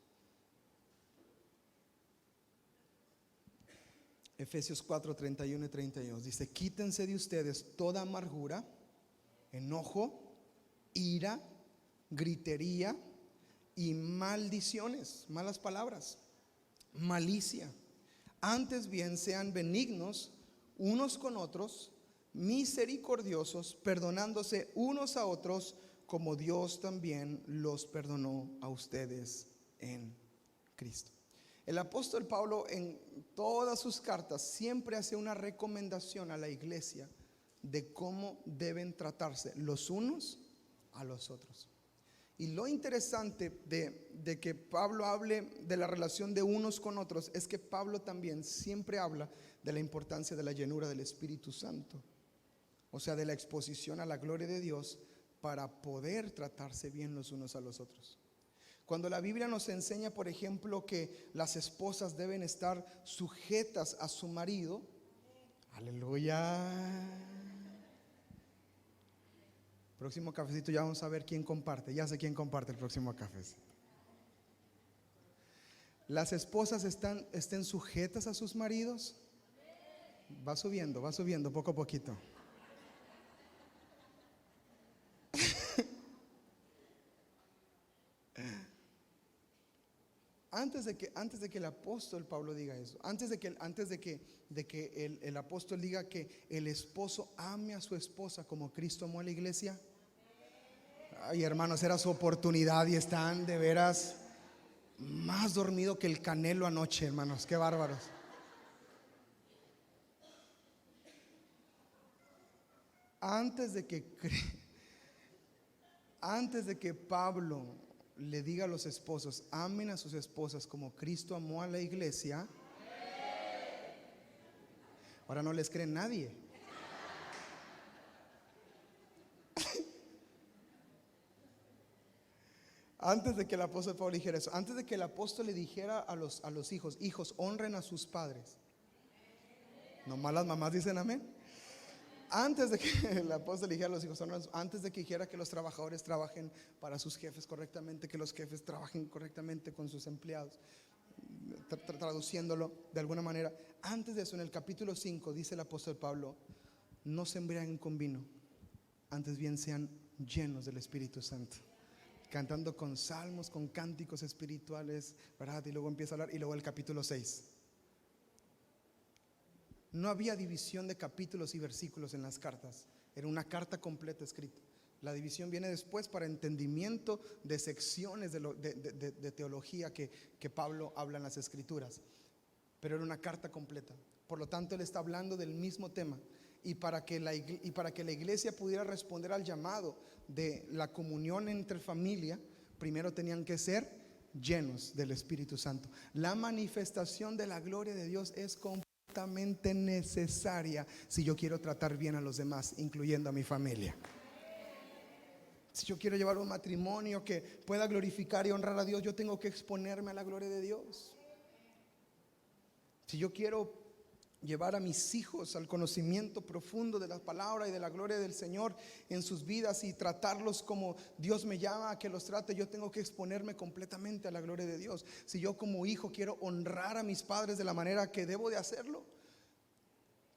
Efesios 4, 31 y 32 dice: quítense de ustedes toda amargura, enojo, ira, gritería y maldiciones, malas palabras, malicia. Antes bien sean benignos unos con otros, misericordiosos, perdonándose unos a otros, como Dios también los perdonó a ustedes en Cristo. El apóstol Pablo en todas sus cartas siempre hace una recomendación a la iglesia de cómo deben tratarse los unos a los otros. Y lo interesante de que Pablo hable de la relación de unos con otros es que Pablo también siempre habla de la importancia de la llenura del Espíritu Santo, o sea, de la exposición a la gloria de Dios para poder tratarse bien los unos a los otros. Cuando la Biblia nos enseña, por ejemplo, que las esposas deben estar sujetas a su marido, aleluya. Próximo cafecito ya vamos a ver quién comparte. Ya sé quién comparte el próximo cafecito. Las esposas estén sujetas a sus maridos. Va subiendo poco a poquito. Antes de que el apóstol Pablo diga eso, antes de que el apóstol diga que el esposo ame a su esposa como Cristo amó a la iglesia. Ay, hermanos, era su oportunidad y están de veras más dormido que el Canelo anoche, hermanos, qué bárbaros. Antes de que Pablo le diga a los esposos, amen a sus esposas como Cristo amó a la iglesia, ahora no les cree nadie. Antes de que el apóstol Pablo dijera eso, antes de que el apóstol le dijera a los hijos, honren a sus padres. Nomás las mamás dicen amén. Antes de que el apóstol dijera a los hijos, antes de que dijera que los trabajadores trabajen para sus jefes correctamente, que los jefes trabajen correctamente con sus empleados, traduciéndolo de alguna manera, antes de eso, en el capítulo 5 dice el apóstol Pablo: no se embriaguen con vino, antes bien sean llenos del Espíritu Santo, cantando con salmos, con cánticos espirituales, ¿verdad? Y luego empieza a hablar, y luego el capítulo 6. No había división de capítulos y versículos en las cartas, era una carta completa escrita. La división viene después para entendimiento de secciones de teología que Pablo habla en las escrituras, pero era una carta completa. Por lo tanto, él está hablando del mismo tema, y para que la iglesia pudiera responder al llamado de la comunión entre familia, primero tenían que ser llenos del Espíritu Santo. La manifestación de la gloria de Dios es completamente necesaria si yo quiero tratar bien a los demás, incluyendo a mi familia. Si yo quiero llevar un matrimonio que pueda glorificar y honrar a Dios, yo tengo que exponerme a la gloria de Dios. Si yo quiero llevar a mis hijos al conocimiento profundo de la palabra y de la gloria del Señor en sus vidas y tratarlos como Dios me llama a que los trate, yo tengo que exponerme completamente a la gloria de Dios. Si yo como hijo quiero honrar a mis padres de la manera que debo de hacerlo,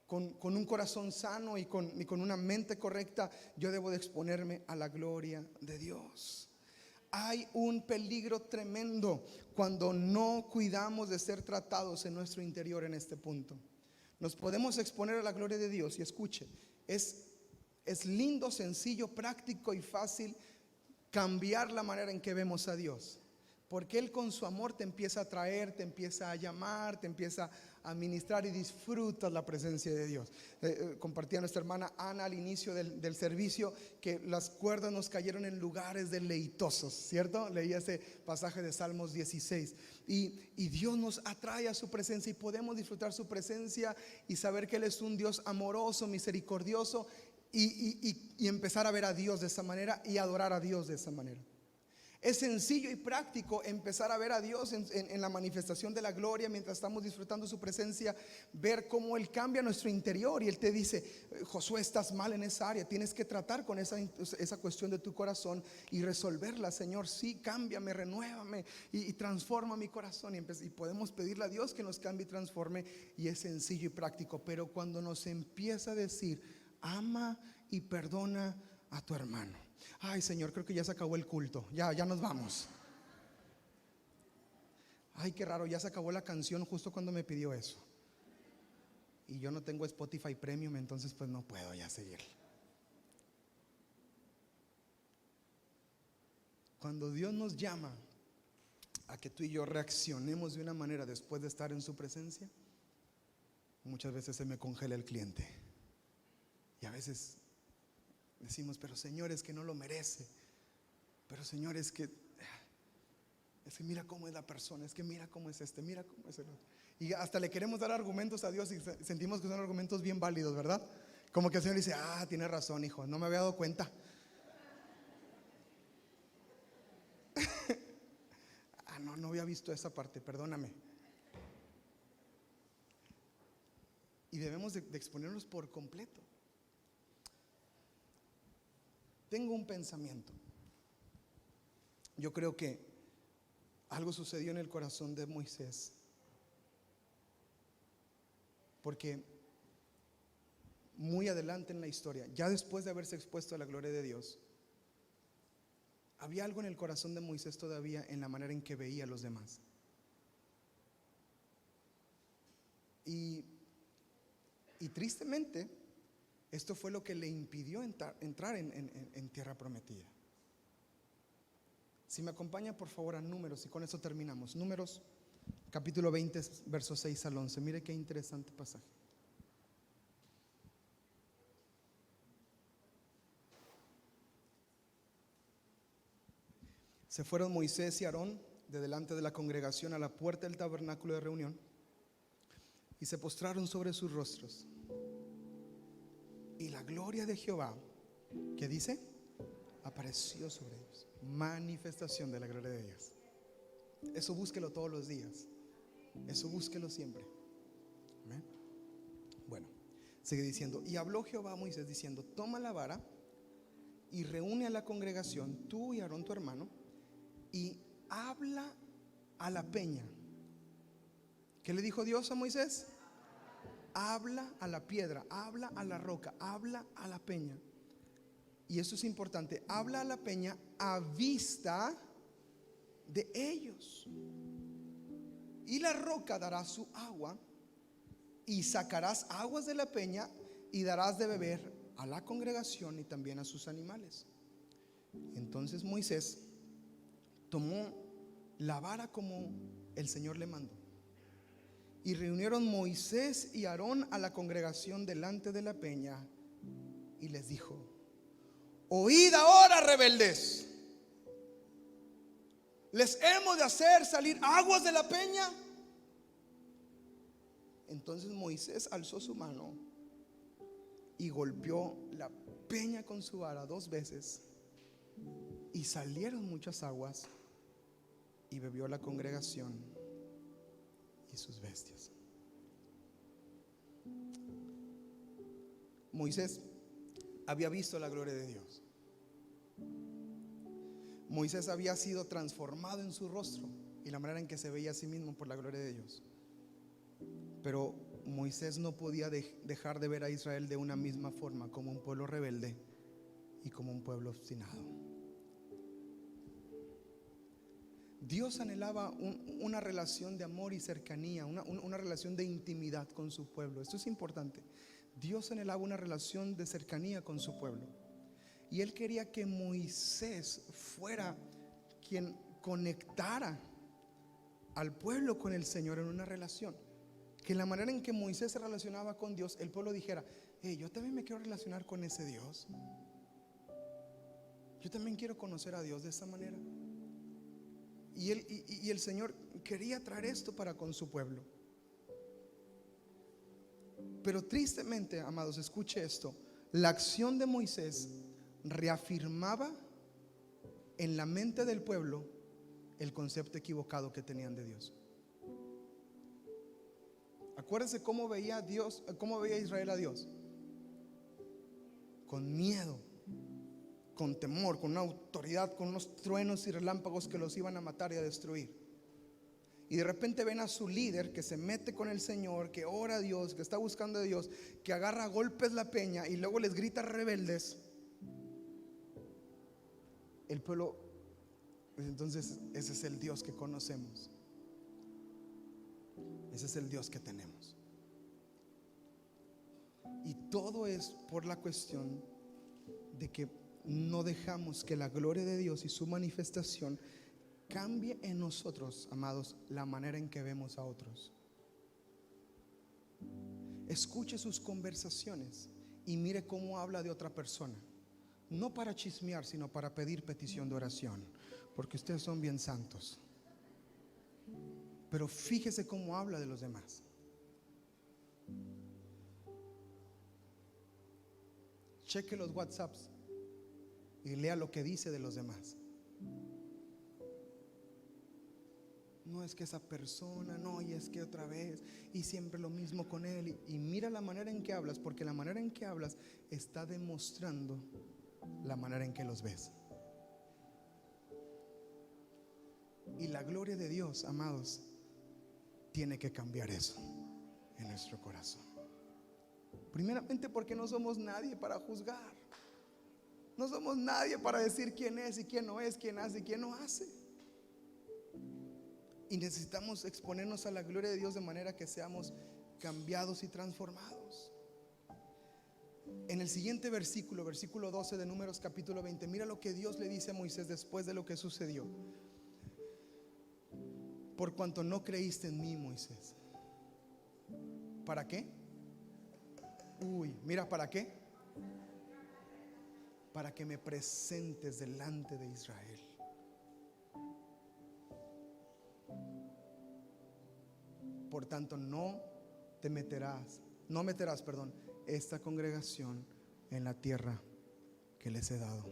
con un corazón sano y con una mente correcta, yo debo de exponerme a la gloria de Dios. Hay un peligro tremendo cuando no cuidamos de ser tratados en nuestro interior en este punto. Nos podemos exponer a la gloria de Dios y escuche, es lindo, sencillo, práctico y fácil cambiar la manera en que vemos a Dios. Porque Él con su amor te empieza a traer, te empieza a llamar, te empieza a ministrar y disfrutas la presencia de Dios. Compartía nuestra hermana Ana al inicio del servicio que las cuerdas nos cayeron en lugares deleitosos, ¿cierto? Leía ese pasaje de Salmos 16 y Dios nos atrae a su presencia y podemos disfrutar su presencia y saber que Él es un Dios amoroso, misericordioso y empezar a ver a Dios de esa manera y adorar a Dios de esa manera. Es sencillo y práctico empezar a ver a Dios en la manifestación de la gloria mientras estamos disfrutando su presencia, ver cómo Él cambia nuestro interior y Él te dice: Josué, estás mal en esa área, tienes que tratar con esa cuestión de tu corazón y resolverla. Señor, sí, cámbiame, renuévame y transforma mi corazón, y podemos pedirle a Dios que nos cambie y transforme, y es sencillo y práctico. Pero cuando nos empieza a decir: ama y perdona a tu hermano, ay, Señor, creo que ya se acabó el culto, ya nos vamos. Ay, qué raro, ya se acabó la canción justo cuando me pidió eso. Y yo no tengo Spotify Premium, entonces pues no puedo ya seguir. Cuando Dios nos llama a que tú y yo reaccionemos de una manera después de estar en su presencia, muchas veces se me congela el cliente. Y a veces decimos: pero Señor, es que no lo merece. Pero Señor, es que mira cómo es la persona, es que mira cómo es mira cómo es el otro. Y hasta le queremos dar argumentos a Dios y sentimos que son argumentos bien válidos, ¿verdad? Como que el Señor dice: tiene razón, hijo, no me había dado cuenta. No había visto esa parte, perdóname. Y debemos de exponernos por completo. Tengo un pensamiento. Yo creo que algo sucedió en el corazón de Moisés, porque muy adelante en la historia, ya después de haberse expuesto a la gloria de Dios, había algo en el corazón de Moisés todavía en la manera en que veía a los demás. Y tristemente, esto fue lo que le impidió entrar en tierra prometida. Si me acompaña por favor a Números, y con eso terminamos. Números capítulo 20, versos 6 al 11. Mire qué interesante pasaje. Se fueron Moisés y Aarón de delante de la congregación a la puerta del tabernáculo de reunión y se postraron sobre sus rostros. Y la gloria de Jehová, ¿qué dice? Apareció sobre ellos. Manifestación de la gloria de Dios. Eso búsquelo todos los días. Eso búsquelo siempre. ¿Amén? Bueno, sigue diciendo: y habló Jehová a Moisés diciendo: toma la vara y reúne a la congregación, tú y Aarón tu hermano, y habla a la peña. ¿Qué le dijo Dios a Moisés? Habla a la piedra, habla a la roca, habla a la peña. Y eso es importante: habla a la peña a vista de ellos. Y la roca dará su agua, y sacarás aguas de la peña y darás de beber a la congregación y también a sus animales. Entonces Moisés tomó la vara como el Señor le mandó, y reunieron Moisés y Aarón a la congregación delante de la peña, y les dijo: oíd ahora, rebeldes, ¿les hemos de hacer salir aguas de la peña? Entonces Moisés alzó su mano y golpeó la peña con su vara 2 veces, Y salieron muchas aguas y bebió la congregación y sus bestias. Moisés había visto la gloria de Dios. Moisés había sido transformado en su rostro y la manera en que se veía a sí mismo por la gloria de Dios. Pero Moisés no podía dejar de ver a Israel de una misma forma, como un pueblo rebelde y como un pueblo obstinado. Dios anhelaba una relación de amor y cercanía, una relación de intimidad con su pueblo. Esto es importante. Dios anhelaba una relación de cercanía con su pueblo. Y Él quería que Moisés fuera quien conectara al pueblo con el Señor en una relación. Que la manera en que Moisés se relacionaba con Dios, el pueblo dijera: hey, yo también me quiero relacionar con ese Dios. Yo también quiero conocer a Dios de esa manera. Y el Señor quería traer esto para con su pueblo. Pero tristemente, amados, escuche esto: la acción de Moisés reafirmaba en la mente del pueblo el concepto equivocado que tenían de Dios. Acuérdense cómo veía Dios, cómo veía Israel a Dios: con miedo, con temor, con una autoridad, con unos truenos y relámpagos que los iban a matar y a destruir. Y de repente ven a su líder que se mete con el Señor, que ora a Dios, que está buscando a Dios, que agarra a golpes la peña y luego les grita rebeldes. El pueblo, entonces, ese es el Dios que conocemos, ese es el Dios que tenemos. Y todo es por la cuestión de que no dejamos que la gloria de Dios y su manifestación cambie en nosotros, amados, la manera en que vemos a otros. Escuche sus conversaciones y mire cómo habla de otra persona. No para chismear, sino para pedir petición de oración, porque ustedes son bien santos. Pero fíjese cómo habla de los demás. Cheque los WhatsApps y lea lo que dice de los demás. No, es que esa persona, no, y es que otra vez, y siempre lo mismo con él. Y mira la manera en que hablas, porque la manera en que hablas está demostrando la manera en que los ves. Y la gloria de Dios, amados, tiene que cambiar eso en nuestro corazón. Primeramente porque no somos nadie para juzgar. No somos nadie para decir quién es y quién no es, quién hace y quién no hace. Y necesitamos exponernos a la gloria de Dios de manera que seamos cambiados y transformados. En el siguiente versículo, versículo 12 de Números capítulo 20, mira lo que Dios le dice a Moisés después de lo que sucedió. Por cuanto no creíste en mí, Moisés. ¿Para qué? Mira, ¿para qué? Para que me presentes delante de Israel. Por tanto, no meterás, esta congregación en la tierra que les he dado.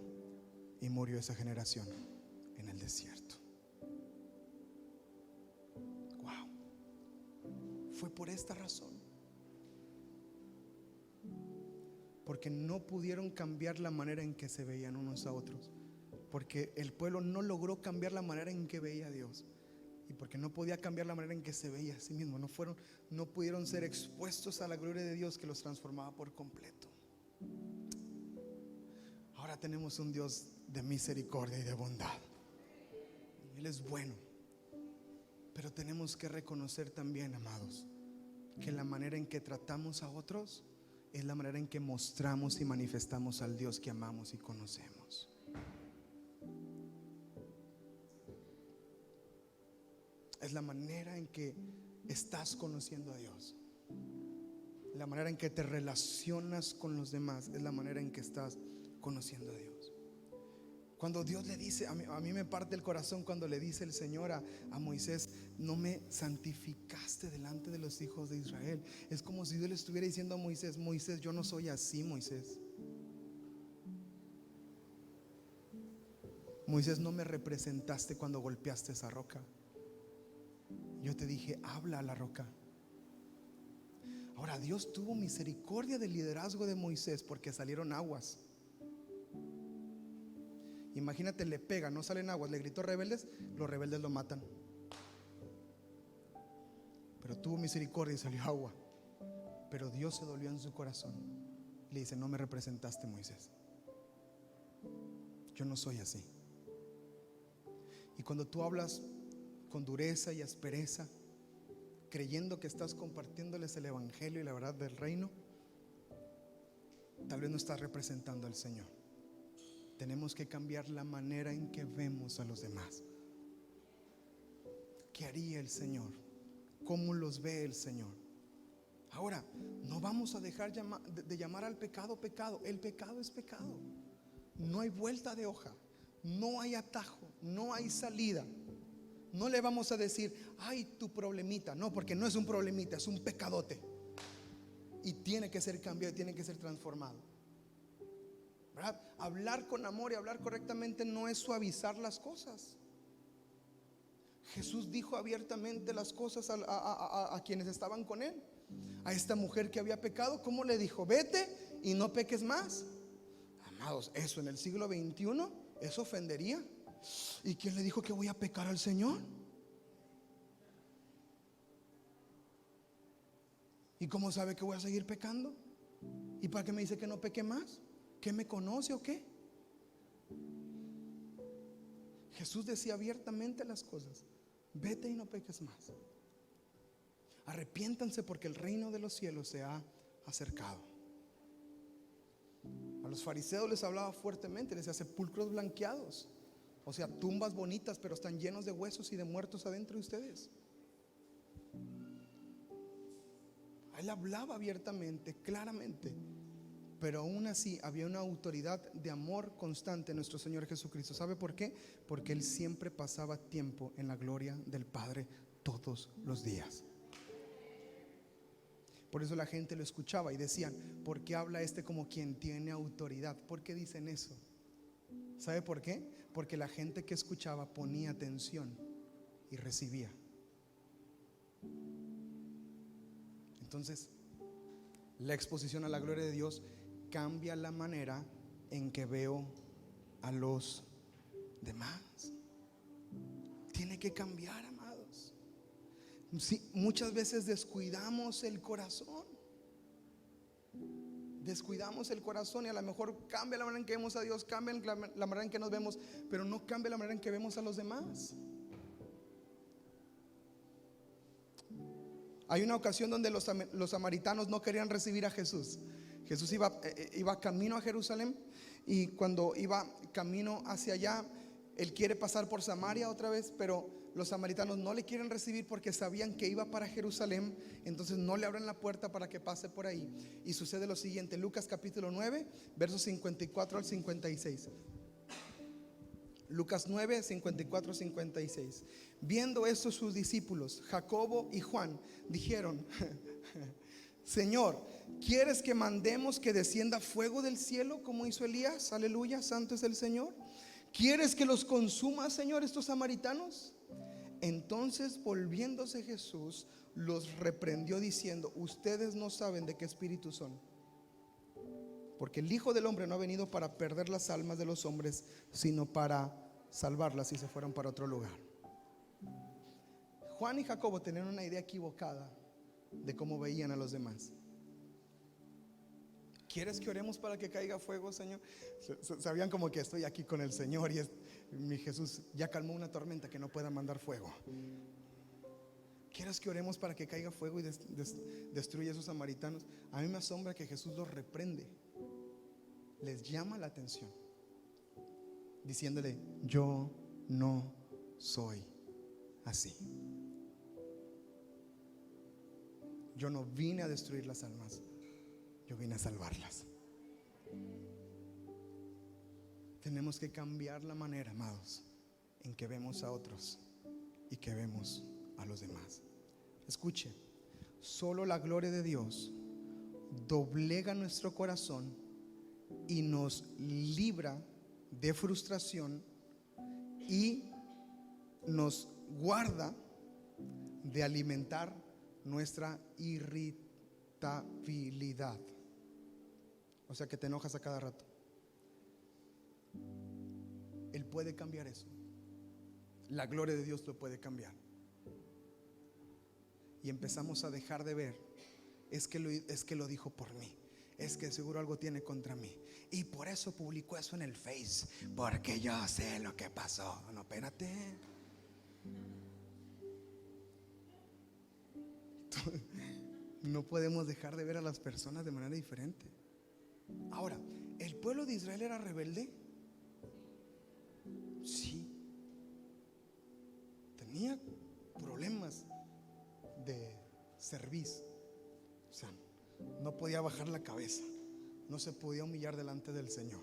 Y murió esa generación en el desierto. Wow. Fue por esta razón. Porque no pudieron cambiar la manera en que se veían unos a otros. Porque el pueblo no logró cambiar la manera en que veía a Dios. Y porque no podía cambiar la manera en que se veía a sí mismo, no pudieron ser expuestos a la gloria de Dios que los transformaba por completo. Ahora tenemos un Dios de misericordia y de bondad. Él es bueno. Pero tenemos que reconocer también, amados, que la manera en que tratamos a otros es la manera en que mostramos y manifestamos al Dios que amamos y conocemos. Es la manera en que estás conociendo a Dios. La manera en que te relacionas con los demás es la manera en que estás conociendo a Dios. Cuando Dios le dice, a mí me parte el corazón cuando le dice el Señor a Moisés: no me santificaste delante de los hijos de Israel. Es como si Dios le estuviera diciendo a Moisés: Moisés, yo no soy así, Moisés. Moisés, no me representaste cuando golpeaste esa roca. Yo te dije, habla a la roca. Ahora, Dios tuvo misericordia del liderazgo de Moisés porque salieron aguas. Imagínate, le pega, no salen aguas, le gritó rebeldes, los rebeldes lo matan. Pero tuvo misericordia y salió agua. Pero Dios se dolió en su corazón. Le dice, no me representaste, Moisés. Yo no soy así. Y cuando tú hablas con dureza y aspereza, creyendo que estás compartiéndoles el evangelio y la verdad del reino, tal vez no estás representando al Señor. Tenemos que cambiar la manera en que vemos a los demás. ¿Qué haría el Señor? ¿Cómo los ve el Señor? Ahora, no vamos a dejar de llamar al pecado pecado. El pecado es pecado. No hay vuelta de hoja, no hay atajo, no hay salida. No le vamos a decir, ay, tu problemita. No, porque no es un problemita, es un pecadote. Y tiene que ser cambiado, tiene que ser transformado, ¿verdad? Hablar con amor y hablar correctamente no es suavizar las cosas. Jesús dijo abiertamente las cosas a quienes estaban con él. A esta mujer que había pecado, ¿cómo le dijo? Vete y no peques más. Amados, eso en el siglo XXI, eso ofendería. ¿Y quién le dijo que voy a pecar al Señor? ¿Y cómo sabe que voy a seguir pecando? ¿Y para qué me dice que no peque más? ¿Qué me conoce o qué? Jesús decía abiertamente las cosas. Vete y no peques más. Arrepiéntanse porque el reino de los cielos se ha acercado. A los fariseos les hablaba fuertemente, les decía sepulcros blanqueados, o sea, tumbas bonitas, pero están llenos de huesos y de muertos adentro de ustedes. Él hablaba abiertamente, claramente, pero aún así había una autoridad de amor constante en nuestro Señor Jesucristo. ¿Sabe por qué? Porque Él siempre pasaba tiempo en la gloria del Padre todos los días. Por eso la gente lo escuchaba y decían, ¿por qué habla este como quien tiene autoridad? ¿Por qué dicen eso? ¿Sabe por qué? Porque la gente que escuchaba ponía atención y recibía. Entonces, la exposición a la gloria de Dios cambia la manera en que veo a los demás. Tiene que cambiar, amados. Sí, muchas veces descuidamos el corazón. Descuidamos el corazón y a lo mejor cambia la manera en que vemos a Dios, cambia la manera en que nos vemos, pero no cambia la manera en que vemos a los demás. Hay una ocasión donde los samaritanos no querían recibir a Jesús. Jesús iba camino a Jerusalén, y cuando iba camino hacia allá, Él quiere pasar por Samaria otra vez, pero los samaritanos no le quieren recibir porque sabían que iba para Jerusalén. Entonces no le abren la puerta para que pase por ahí. Y sucede lo siguiente: Lucas capítulo 9, versos 54 al 56. Lucas 9, 54, 56. Viendo esto, sus discípulos Jacobo y Juan dijeron: Señor, ¿quieres que mandemos que descienda fuego del cielo como hizo Elías? Aleluya, santo es el Señor. ¿Quieres que los consuma, Señor, estos samaritanos? Entonces, volviéndose Jesús, los reprendió diciendo: ustedes no saben de qué espíritu son, porque el Hijo del Hombre no ha venido para perder las almas de los hombres, sino para salvarlas si se fueran para otro lugar. Juan y Jacobo tenían una idea equivocada de cómo veían a los demás. ¿Quieres que oremos para que caiga fuego, Señor? Sabían como que estoy aquí con el Señor y mi Jesús ya calmó una tormenta, que no pueda mandar fuego. ¿Quieres que oremos para que caiga fuego y destruya a esos samaritanos? A mí me asombra que Jesús los reprende, les llama la atención, diciéndole: yo no soy así. Yo no vine a destruir las almas, yo vine a salvarlas. Tenemos que cambiar la manera, amados, en que vemos a otros y que vemos a los demás. Escuche, solo la gloria de Dios doblega nuestro corazón y nos libra de frustración y nos guarda de alimentar nuestra irritabilidad. O sea, que te enojas a cada rato. Él puede cambiar eso. La gloria de Dios lo puede cambiar. Y empezamos a dejar de ver, es que lo dijo por mí, es que seguro algo tiene contra mí, y por eso publicó eso en el Face, porque yo sé lo que pasó. No, espérate. No podemos dejar de ver a las personas de manera diferente. Ahora, ¿el pueblo de Israel era rebelde? Sí. Tenía problemas de cerviz. O sea, no podía bajar la cabeza, no se podía humillar delante del Señor.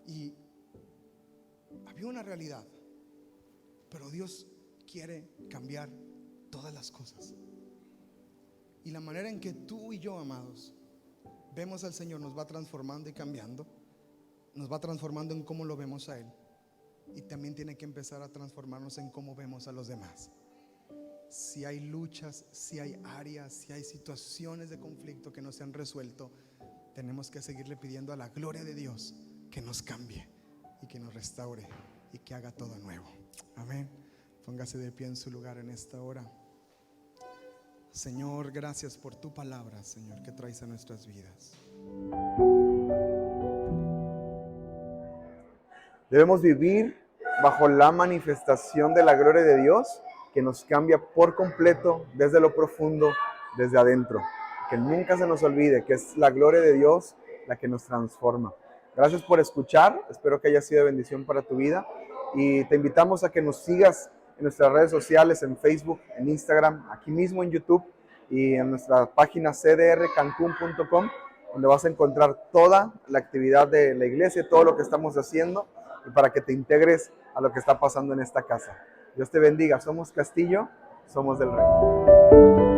Y había una realidad, pero Dios quiere cambiar todas las cosas. Y la manera en que tú y yo, amados, vemos al Señor nos va transformando y cambiando. Nos va transformando en cómo lo vemos a Él. Y también tiene que empezar a transformarnos en cómo vemos a los demás. Si hay luchas, si hay áreas, si hay situaciones de conflicto que no se han resuelto, tenemos que seguirle pidiendo a la gloria de Dios que nos cambie y que nos restaure y que haga todo nuevo. Amén. Póngase de pie en su lugar en esta hora. Señor, gracias por tu palabra, Señor, que traes a nuestras vidas. Debemos vivir bajo la manifestación de la gloria de Dios, que nos cambia por completo desde lo profundo, desde adentro. Que nunca se nos olvide que es la gloria de Dios la que nos transforma. Gracias por escuchar, espero que haya sido de bendición para tu vida y te invitamos a que nos sigas en nuestras redes sociales, en Facebook, en Instagram, aquí mismo en YouTube y en nuestra página cdrcancun.com, donde vas a encontrar toda la actividad de la iglesia, todo lo que estamos haciendo y para que te integres a lo que está pasando en esta casa. Dios te bendiga, somos Castillo, somos del Reino.